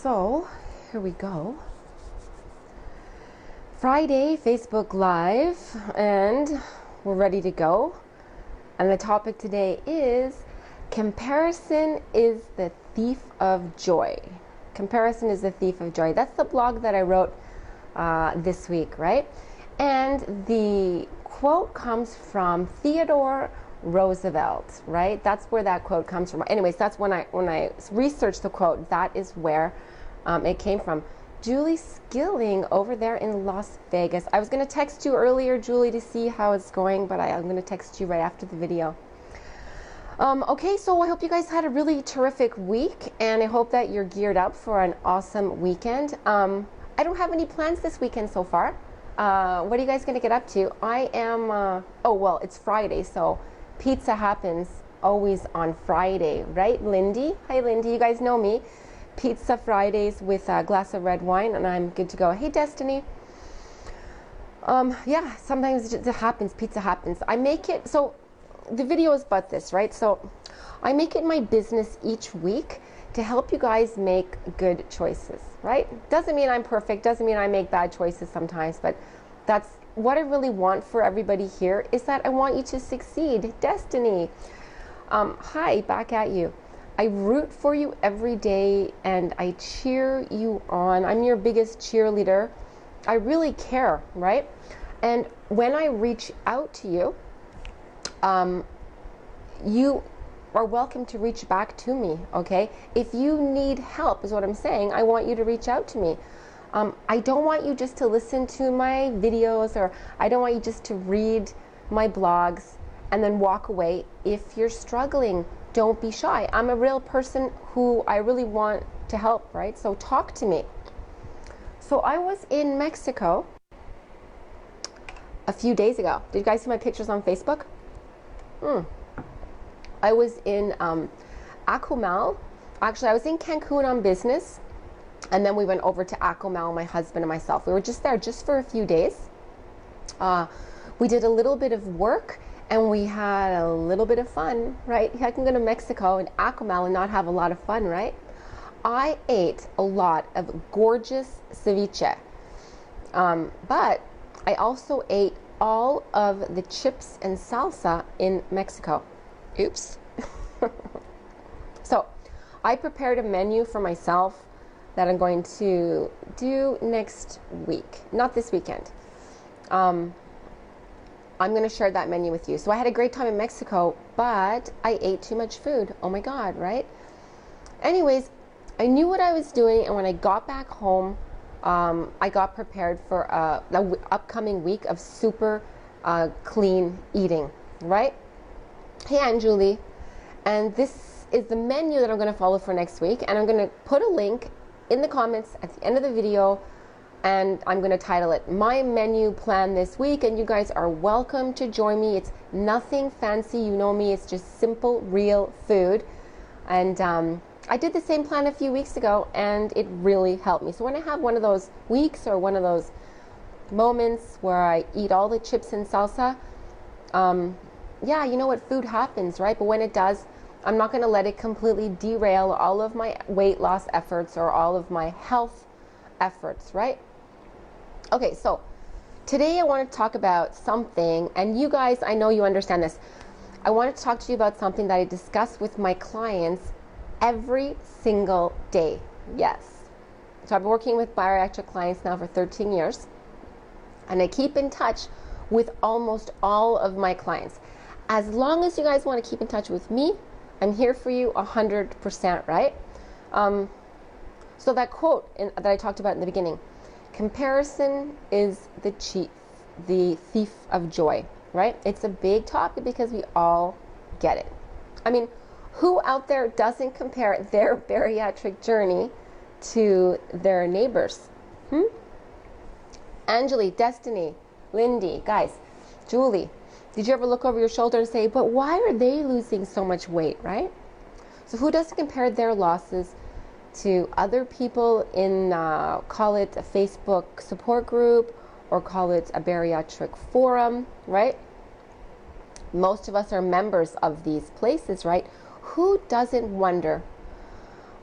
So here we go. Friday, Facebook Live, and we're ready to go. And the topic today is comparison is the thief of joy. Comparison is the thief of joy. That's the blog that I wrote this week, right? And the quote comes from Theodore Roosevelt, right? That's where that quote comes from. Anyways, that's when I researched the quote, that is where it came from. Julie Skilling over there in Las Vegas. I was going to text you earlier, Julie, to see how it's going, but I'm going to text you right after the video. Okay, so I hope you guys had a really terrific week, and I hope that you're geared up for an awesome weekend. I don't have any plans this weekend so far. What are you guys going to get up to? I am, oh, well, it's Friday, so pizza happens always on Friday, right, Lindy? Hi, Lindy. You guys know me. Pizza Fridays with a glass of red wine, and I'm good to go. Hey, Destiny. Yeah, sometimes it happens. Pizza happens. I make it, so the video is about this, right? So I make it my business each week to help you guys make good choices, right? Doesn't mean I'm perfect. Doesn't mean I make bad choices sometimes, but that's what I really want for everybody here, is that I want you to succeed. Destiny. Hi, back at you. I root for you every day and I cheer you on. I'm your biggest cheerleader. I really care, right? And when I reach out to you, you are welcome to reach back to me, okay? If you need help, is what I'm saying, I want you to reach out to me. I don't want you just to listen to my videos, or I don't want you just to read my blogs and then walk away. If you're struggling, don't be shy. I'm a real person who I really want to help, right? So talk to me. So I was in Mexico a few days ago. Did you guys see my pictures on Facebook? I was in Akumal. Actually, I was in Cancun on business, and then we went over to Akumal, my husband and myself. We were just there just for a few days. We did a little bit of work, and we had a little bit of fun, right? I can go to Mexico and Akumal and not have a lot of fun, right? I ate a lot of gorgeous ceviche, but I also ate all of the chips and salsa in Mexico. Oops. So I prepared a menu for myself that I'm going to do next week, not this weekend. I'm going to share that menu with you. So I had a great time in Mexico, but I ate too much food. Oh my God, right? Anyways, I knew what I was doing, and when I got back home, I got prepared for the upcoming week of super clean eating, right? Hey, Aunt Julie. And this is the menu that I'm going to follow for next week, and I'm going to put a link in the comments at the end of the video, and I'm going to title it My Menu Plan This Week, and you guys are welcome to join me. It's nothing fancy, you know me, it's just simple, real food. And I did the same plan a few weeks ago, and it really helped me. So when I have one of those weeks or one of those moments where I eat all the chips and salsa, yeah, you know what, food happens, right? But when it does, I'm not going to let it completely derail all of my weight loss efforts or all of my health efforts, right? Okay, so today I want to talk about something, and you guys, I know you understand this. I wanted to talk to you about something that I discuss with my clients every single day. Yes. So I've been working with bariatric clients now for 13 years, and I keep in touch with almost all of my clients. As long as you guys want to keep in touch with me, I'm here for you 100%, right? So that quote that I talked about in the beginning, comparison is the thief of joy, right? It's a big topic because we all get it. I mean, who out there doesn't compare their bariatric journey to their neighbors? Angeli, Destiny, Lindy, guys, Julie, did you ever look over your shoulder and say, but why are they losing so much weight, right? So who doesn't compare their losses to other people in, call it a Facebook support group, or call it a bariatric forum, right? Most of us are members of these places, right? Who doesn't wonder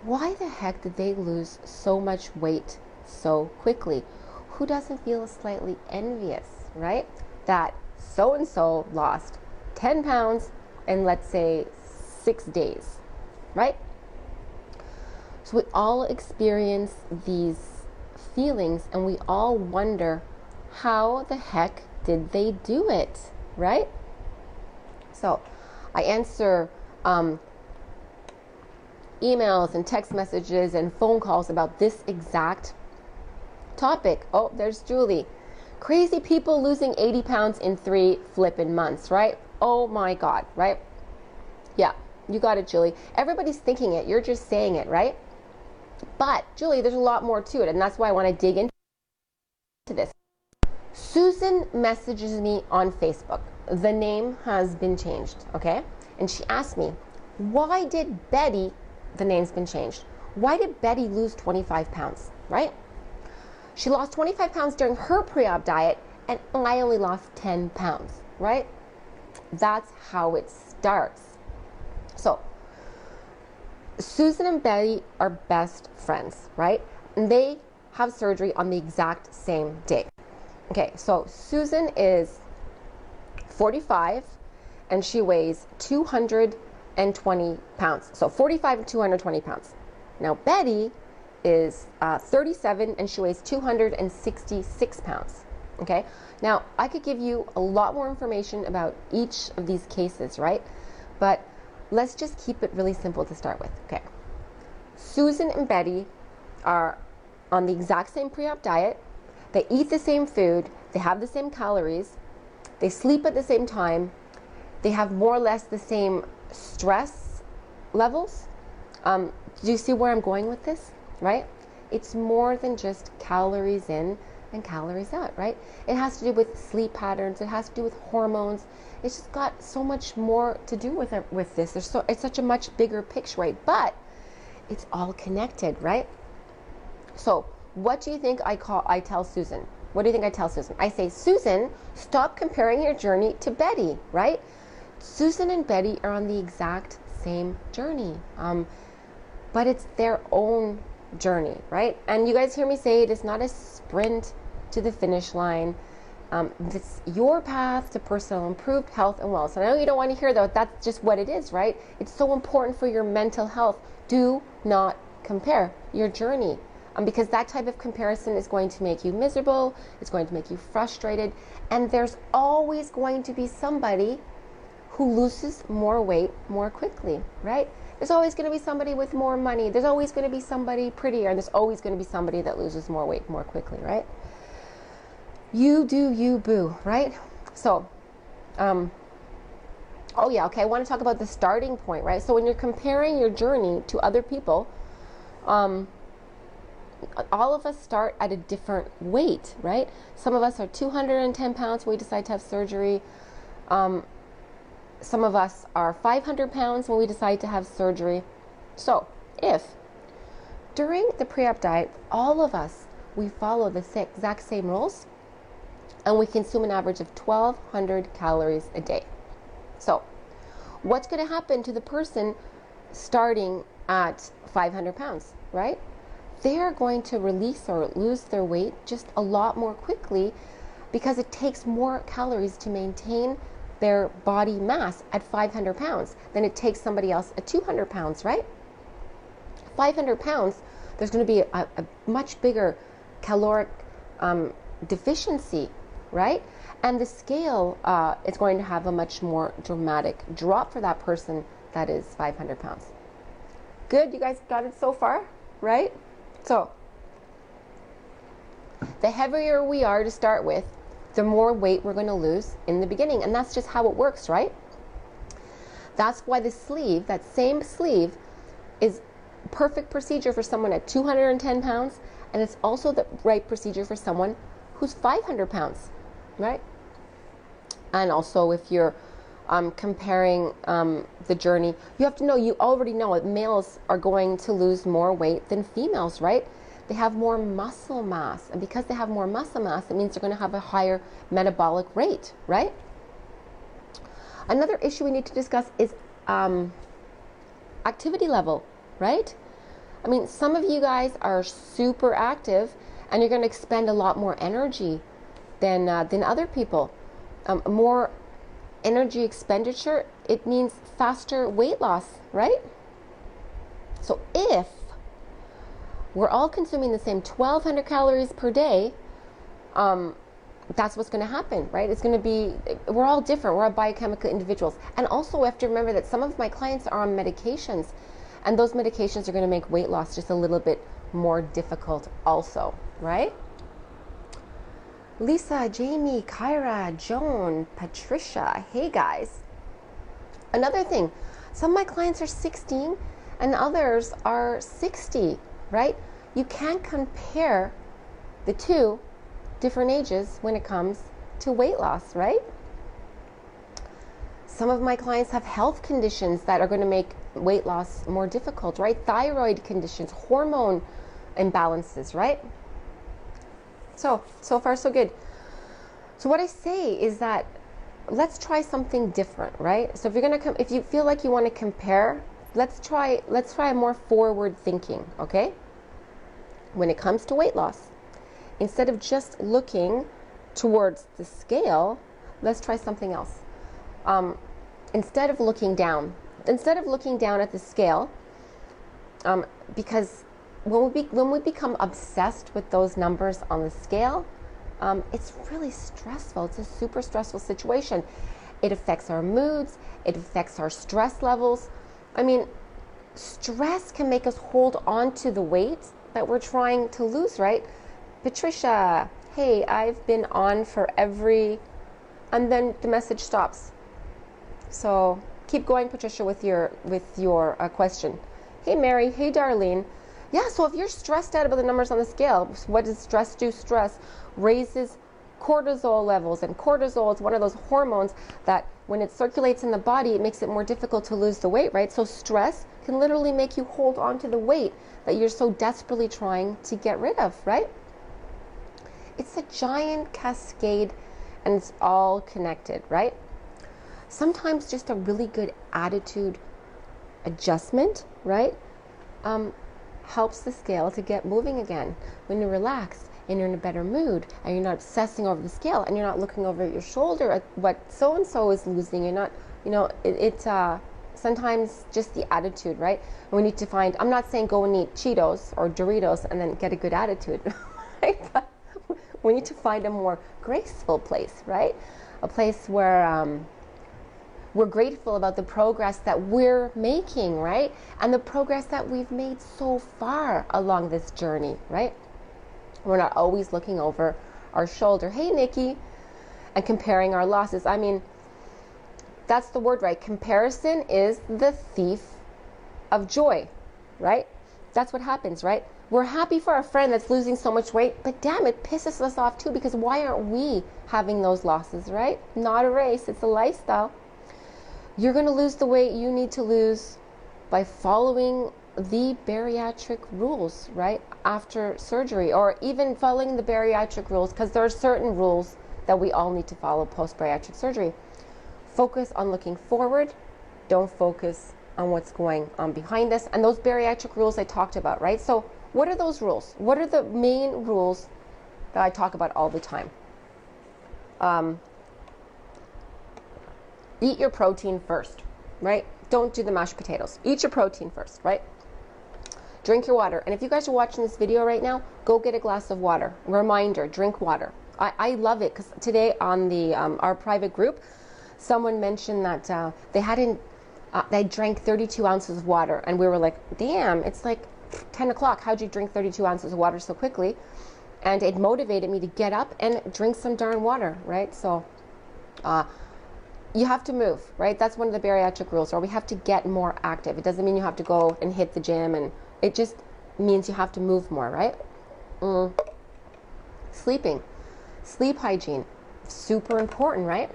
why the heck did they lose so much weight so quickly? Who doesn't feel slightly envious, right? That so-and-so lost 10 pounds in, let's say, 6 days, right? So we all experience these feelings and we all wonder, how the heck did they do it, right? So I answer emails and text messages and phone calls about this exact topic. Oh, there's Julie. Crazy people losing 80 pounds in 3 flippin' months, right? Oh my God, right? Yeah, you got it, Julie. Everybody's thinking it. You're just saying it, right? But, Julie, there's a lot more to it, and that's why I want to dig into this. Susan messages me on Facebook. The name has been changed, okay? And she asked me, why did Betty, the name's been changed, why did Betty lose 25 pounds, right? She lost 25 pounds during her pre-op diet, and I only lost 10 pounds, right? That's how it starts. So, Susan and Betty are best friends, right? And they have surgery on the exact same day. Okay, so Susan is 45 and she weighs 220 pounds. So 45 and 220 pounds. Now Betty is 37 and she weighs 266 pounds. Okay, now I could give you a lot more information about each of these cases, right? But let's just keep it really simple to start with. Okay, Susan and Betty are on the exact same pre-op diet. They eat the same food. They have the same calories. They sleep at the same time. They have more or less the same stress levels. Do you see where I'm going with this, right? It's more than just calories in and calories out, right? It has to do with sleep patterns. It has to do with hormones. It's just got so much more to do with this. It's such a much bigger picture, right? But it's all connected, right? So what do you think I tell Susan? What do you think I tell Susan? I say, Susan, stop comparing your journey to Betty, right? Susan and Betty are on the exact same journey, but it's their own journey, right? And you guys hear me say it is not a sprint to the finish line. It's your path to personal improved health and wellness. And I know you don't want to hear that, but that's just what it is, right? It's so important for your mental health. Do not compare your journey. Because that type of comparison is going to make you miserable, it's going to make you frustrated, and there's always going to be somebody who loses more weight more quickly, right? There's always going to be somebody with more money, there's always going to be somebody prettier, and there's always going to be somebody that loses more weight more quickly, right? You do you, boo, right? So, oh yeah, okay, I want to talk about the starting point, right? So when you're comparing your journey to other people, all of us start at a different weight, right? Some of us are 210 pounds when we decide to have surgery. Some of us are 500 pounds when we decide to have surgery. So if during the pre-op diet, all of us, we follow the exact same rules and we consume an average of 1,200 calories a day. So what's going to happen to the person starting at 500 pounds, right? They're going to release or lose their weight just a lot more quickly because it takes more calories to maintain their body mass at 500 pounds than it takes somebody else at 200 pounds, right? 500 pounds, there's going to be a much bigger caloric deficiency, right? And the scale is going to have a much more dramatic drop for that person that is 500 pounds. Good, you guys got it so far, right? So, the heavier we are to start with, the more weight we're going to lose in the beginning. And that's just how it works, right? That's why the sleeve, that same sleeve, is perfect procedure for someone at 210 pounds. And it's also the right procedure for someone who's 500 pounds, right? And also if you're comparing the journey, you have to know, you already know that males are going to lose more weight than females, right? They have more muscle mass, and because they have more muscle mass, it means they're going to have a higher metabolic rate, right? Another issue we need to discuss is activity level, right? I mean, some of you guys are super active and you're going to expend a lot more energy than other people. More energy expenditure, it means faster weight loss, right? So if we're all consuming the same 1,200 calories per day, that's what's going to happen, right? It's going to be, we're all different. We're all biochemical individuals. And also we have to remember that some of my clients are on medications, and those medications are going to make weight loss just a little bit more difficult also, right? Lisa, Jamie, Kyra, Joan, Patricia, hey guys. Another thing, some of my clients are 16 and others are 60, right? You can't compare the two different ages when it comes to weight loss, right? Some of my clients have health conditions that are going to make weight loss more difficult, right? Thyroid conditions, hormone imbalances, right? So far so good. So what I say is that let's try something different, right? So if you're going to if you feel like you want to compare, let's try more forward thinking, okay? When it comes to weight loss, instead of just looking towards the scale, let's try something else. Instead of looking down at the scale, because when we become obsessed with those numbers on the scale, it's really stressful. It's a super stressful situation. It affects our moods. It affects our stress levels. I mean, stress can make us hold on to the weight that we're trying to lose, right? Patricia, hey, I've been on for and then the message stops. So keep going, Patricia, with your question. Hey, Mary, hey, Darlene. Yeah, so if you're stressed out about the numbers on the scale, what does stress do? Stress raises cortisol levels, and cortisol is one of those hormones that when it circulates in the body, it makes it more difficult to lose the weight, right? So stress can literally make you hold on to the weight that you're so desperately trying to get rid of, right? It's a giant cascade and it's all connected, right? Sometimes just a really good attitude adjustment, right, helps the scale to get moving again. When you're relaxed and you're in a better mood and you're not obsessing over the scale and you're not looking over your shoulder at what so-and-so is losing, you're not, it's sometimes just the attitude, right? We need to find, I'm not saying go and eat Cheetos or Doritos and then get a good attitude, right? But we need to find a more graceful place, right? A place where we're grateful about the progress that we're making, right? And the progress that we've made so far along this journey, right? We're not always looking over our shoulder. Hey, Nikki, and comparing our losses. I mean, that's the word, right? Comparison is the thief of joy, right? That's what happens, right? We're happy for our friend that's losing so much weight, but damn, it pisses us off too, because why aren't we having those losses, right? Not a race, it's a lifestyle. You're going to lose the weight you need to lose by following the bariatric rules, right? After surgery, or even following the bariatric rules, because there are certain rules that we all need to follow post-bariatric surgery. Focus on looking forward. Don't focus on what's going on behind us. And those bariatric rules I talked about, right? So what are those rules? What are the main rules that I talk about all the time? Eat your protein first, right? Don't do the mashed potatoes. Eat your protein first, right? Drink your water. And if you guys are watching this video right now, go get a glass of water. Reminder, drink water. I love it, because today on the our private group, someone mentioned that they drank 32 ounces of water. And we were like, damn, it's like 10 o'clock. How'd you drink 32 ounces of water so quickly? And it motivated me to get up and drink some darn water, right? So you have to move, right? That's one of the bariatric rules, or we have to get more active. It doesn't mean you have to go and hit the gym, and it just means you have to move more, right? Sleeping. Sleep hygiene. Super important, right?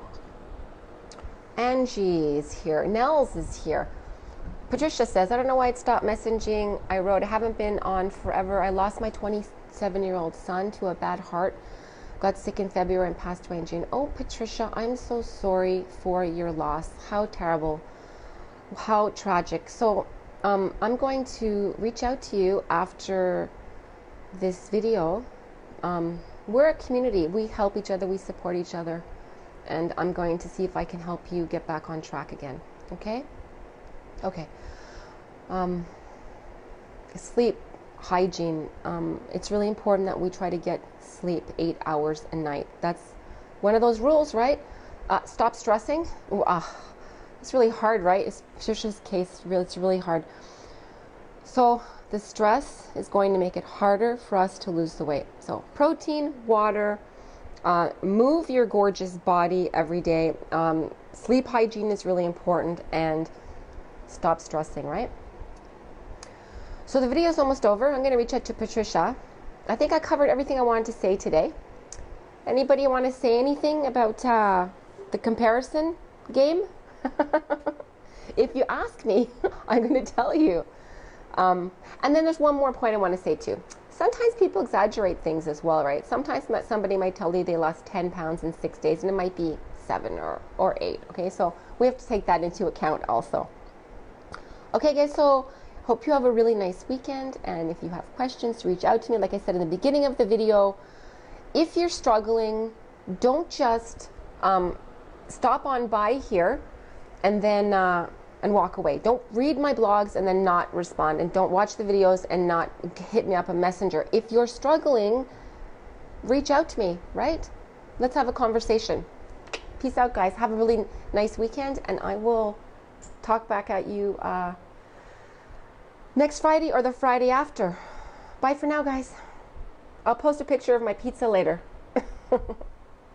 Angie is here. Nels is here. Patricia says, I don't know why it stopped messaging. I wrote, I haven't been on forever. I lost my 27-year-old son to a bad heart. Got sick in February and passed away in June. Oh, Patricia, I'm so sorry for your loss. How terrible. How tragic. So I'm going to reach out to you after this video. We're a community. We help each other. We support each other. And I'm going to see if I can help you get back on track again. Okay? Okay. Sleep hygiene. It's really important that we try to get sleep 8 hours a night. That's one of those rules, right? Stop stressing. Ooh, it's really hard, right? It's Patricia's case. It's really hard. So the stress is going to make it harder for us to lose the weight. So protein, water, move your gorgeous body every day. Sleep hygiene is really important, and stop stressing, right? So the video is almost over. I'm going to reach out to Patricia. I think I covered everything I wanted to say today. Anybody want to say anything about the comparison game? If you ask me, I'm going to tell you. And then there's one more point I want to say too. Sometimes people exaggerate things as well, right? Sometimes somebody might tell you they lost 10 pounds in 6 days, and it might be 7 or 8. Okay, so we have to take that into account also. Okay, guys, so hope you have a really nice weekend, and if you have questions, reach out to me. Like I said in the beginning of the video, if you're struggling, don't just stop on by here and then and walk away. Don't read my blogs and then not respond, and don't watch the videos and not hit me up a messenger. If you're struggling, reach out to me, right? Let's have a conversation. Peace out, guys. Have a really nice weekend, and I will talk back at you next Friday or the Friday after. Bye for now, guys. I'll post a picture of my pizza later.